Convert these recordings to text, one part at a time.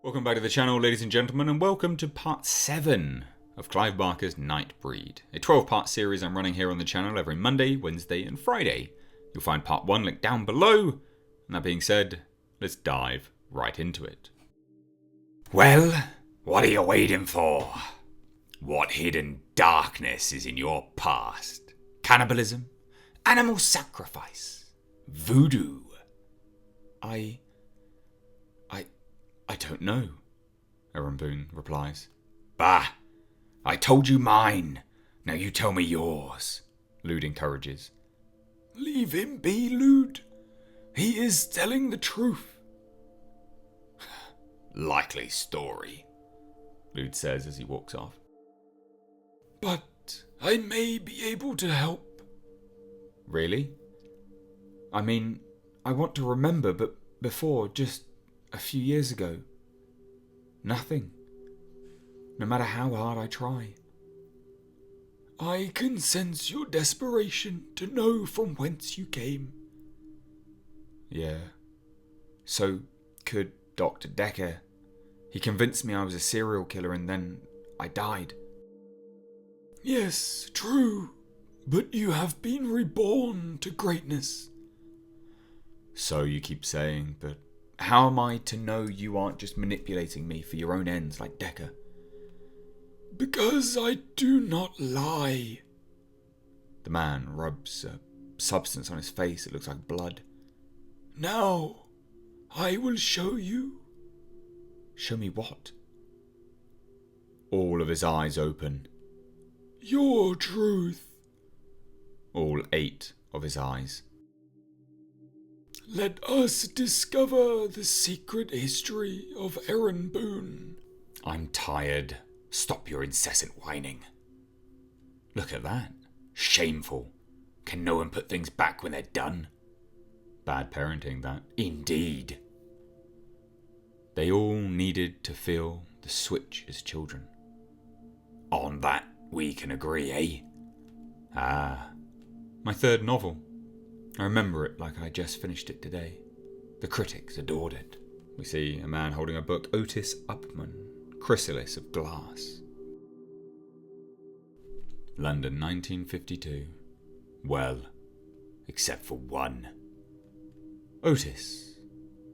Welcome back to the channel, ladies and gentlemen, and welcome to part 7 of Clive Barker's Nightbreed, a 12-part series I'm running here on the channel every Monday, Wednesday and Friday. You'll find part 1 linked down below, and that being said, let's dive right into it. Well, what are you waiting for? What hidden darkness is in your past? Cannibalism? Animal sacrifice? Voodoo? I don't know, Mary Boone replies. Bah! I told you mine. Now you tell me yours. Lude encourages. Leave him be, Lude. He is telling the truth. Likely story, Lude says as he walks off. But I may be able to help. Really? I mean, I want to remember, but before, just a few years ago, nothing. No matter how hard I try. I can sense your desperation to know from whence you came. Yeah. So could Dr. Decker. He convinced me I was a serial killer and then I died. Yes, true. But you have been reborn to greatness. So you keep saying, but how am I to know you aren't just manipulating me for your own ends like Decker? Because I do not lie. The man rubs a substance on his face that looks like blood. Now, I will show you. Show me what? All of his eyes open. Your truth. All 8 of his eyes. Let us discover the secret history of Mary Boone. I'm tired. Stop your incessant whining. Look at that. Shameful. Can no one put things back when they're done? Bad parenting, that. Indeed. They all needed to feel the switch as children. On that we can agree, eh? Ah. My 3rd novel. I remember it like I just finished it today. The critics adored it. We see a man holding a book, Otis Upman, Chrysalis of Glass. London, 1952. Well, except for one. Otis,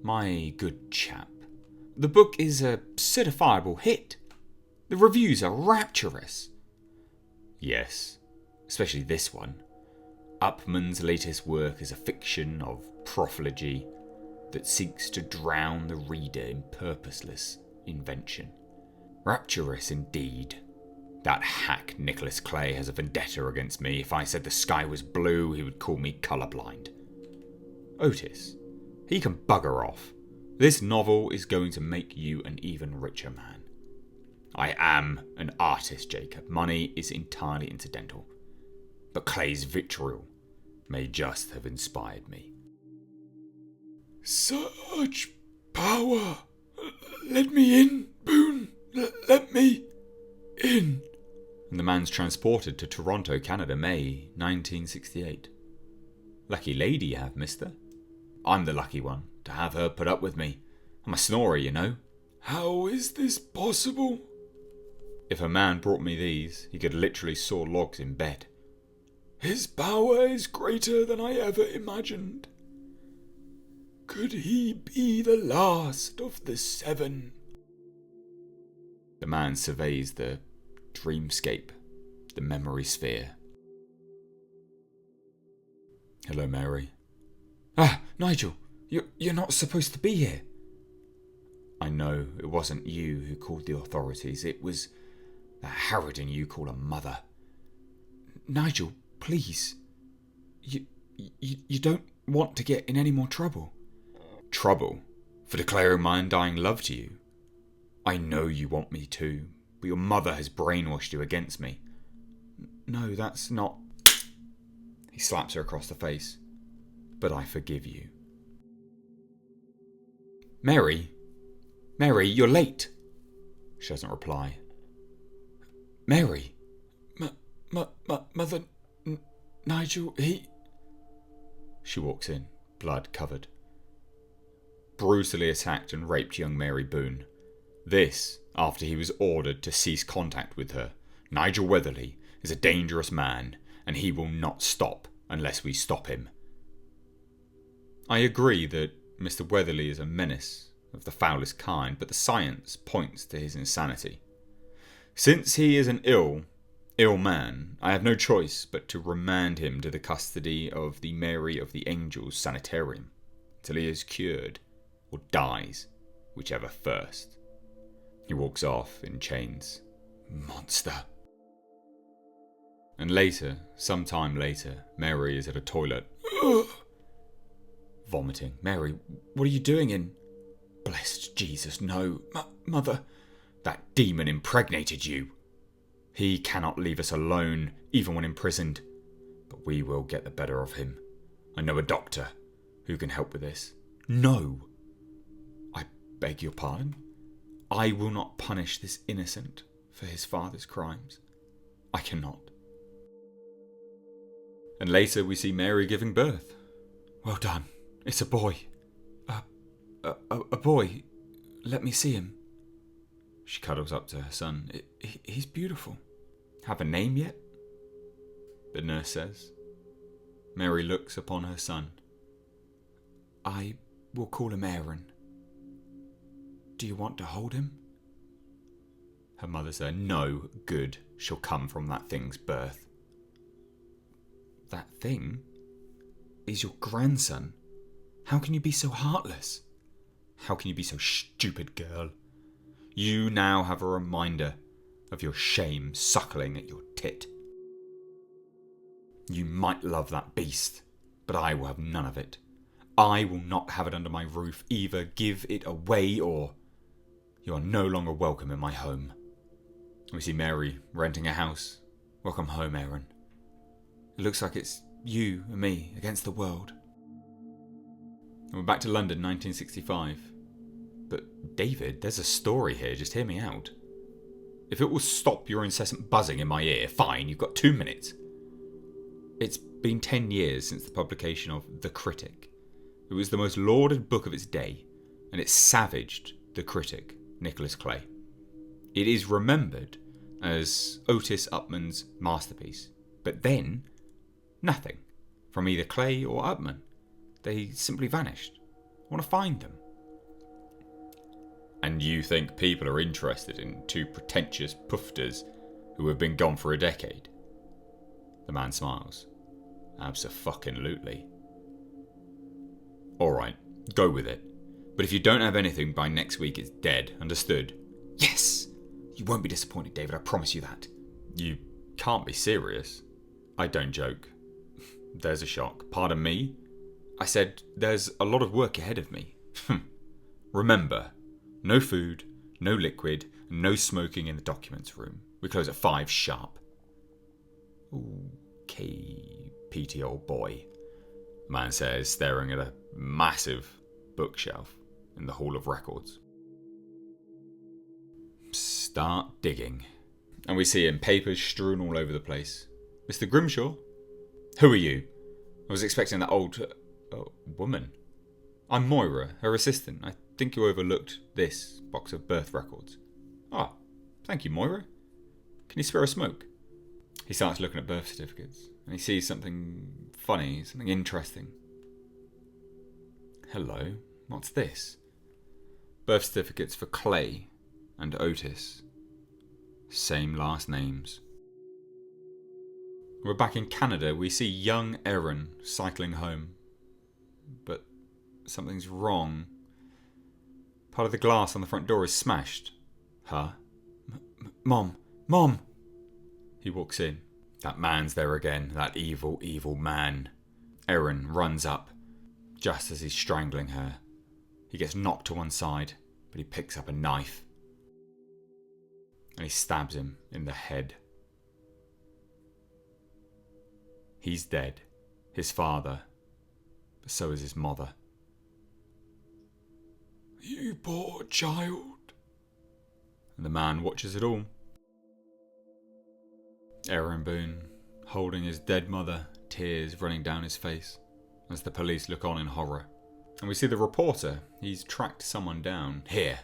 my good chap, the book is a certifiable hit. The reviews are rapturous. Yes, especially this one. Upman's latest work is a fiction of profligacy that seeks to drown the reader in purposeless invention. Rapturous indeed. That hack Nicholas Clay has a vendetta against me. If I said the sky was blue, he would call me colourblind. Otis, he can bugger off. This novel is going to make you an even richer man. I am an artist, Jacob. Money is entirely incidental. But Clay's vitriol may just have inspired me. Such power! Let me in, Boone! Let me in! And the man's transported to Toronto, Canada, May 1968. Lucky lady you have, mister. I'm the lucky one to have her put up with me. I'm a snorer, you know. How is this possible? If a man brought me these, he could literally saw logs in bed. His power is greater than I ever imagined. Could he be the last of the 7? The man surveys the dreamscape, the memory sphere. Hello, Mary. Ah, Nigel, you're not supposed to be here. I know it wasn't you who called the authorities. It was that harridan you call a mother. Nigel, please. You don't want to get in any more trouble. Trouble? For declaring my undying love to you? I know you want me to, but your mother has brainwashed you against me. No, that's not... He slaps her across the face. But I forgive you. Mary? Mary, you're late. She doesn't reply. Mary? Mother... Nigel, he... She walks in, blood covered. Brutally attacked and raped young Mary Boone. This, after he was ordered to cease contact with her. Nigel Weatherly is a dangerous man, and he will not stop unless we stop him. I agree that Mr. Weatherly is a menace of the foulest kind, but the science points to his insanity. Since he is an ill man, I have no choice but to remand him to the custody of the Mary of the Angels Sanitarium till he is cured or dies, whichever first. He walks off in chains. Monster. And later, some time later, Mary is at a toilet. Vomiting. Mary, what are you doing in... Blessed Jesus, no. Mother, that demon impregnated you. He cannot leave us alone, even when imprisoned. But we will get the better of him. I know a doctor who can help with this. No. I beg your pardon? I will not punish this innocent for his father's crimes. I cannot. And later we see Mary giving birth. Well done. It's a boy. A boy. Let me see him. She cuddles up to her son. He's beautiful. Have a name yet? The nurse says. Mary looks upon her son. I will call him Aaron. Do you want to hold him? Her mother said, no good shall come from that thing's birth. That thing is your grandson. How can you be so heartless? How can you be so stupid, girl? You now have a reminder of your shame suckling at your tit. You might love that beast, but I will have none of it. I will not have it under my roof. Either give it away or you are no longer welcome in my home. We see Mary renting a house. Welcome home, Aaron. It looks like it's you and me against the world. And we're back to London, 1965. But David, there's a story here, just hear me out. If it will stop your incessant buzzing in my ear, fine, you've got 2 minutes. It's been 10 years since the publication of The Critic. It was the most lauded book of its day, and it savaged the critic, Nicholas Clay. It is remembered as Otis Upman's masterpiece, but then nothing from either Clay or Upman. They simply vanished. I want to find them. And you think people are interested in two pretentious poofters who have been gone for a decade? The man smiles. Abso-fucking-lutely. Alright, go with it. But if you don't have anything by next week, it's dead. Understood? Yes! You won't be disappointed, David, I promise you that. You can't be serious. I don't joke. There's a shock. Pardon me? I said there's a lot of work ahead of me. Remember, no food, no liquid, and no smoking in the documents room. We close at 5 sharp. Okay, Petey old boy, man says, staring at a massive bookshelf in the Hall of Records. Start digging. And we see him, papers strewn all over the place. Mr. Grimshaw? Who are you? I was expecting that old woman. I'm Moira, her assistant. I think you overlooked this box of birth records. Ah, thank you, Moira. Can you spare a smoke? He starts looking at birth certificates, and he sees something funny, something interesting. Hello, what's this? Birth certificates for Clay and Otis. Same last names. We're back in Canada. We see young Erin cycling home. But something's wrong. Part of the glass on the front door is smashed. Huh? Mom! Mom! He walks in. That man's there again. That evil, evil man. Erin runs up, just as he's strangling her. He gets knocked to one side, but he picks up a knife. And he stabs him in the head. He's dead. His father. But so is his mother. You poor child. And the man watches it all. Mary Boone, holding his dead mother, tears running down his face, as the police look on in horror. And we see the reporter. He's tracked someone down. Here.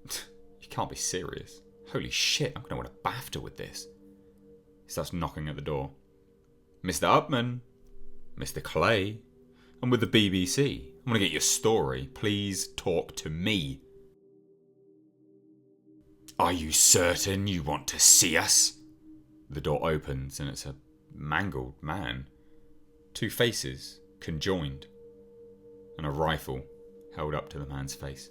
You can't be serious. Holy shit, I'm going to win a BAFTA with this. He starts knocking at the door. Mr. Upman, Mr. Clay, I'm with the BBC. I want to get your story. Please talk to me. Are you certain you want to see us? The door opens and it's a mangled man. 2 faces conjoined and a rifle held up to the man's face.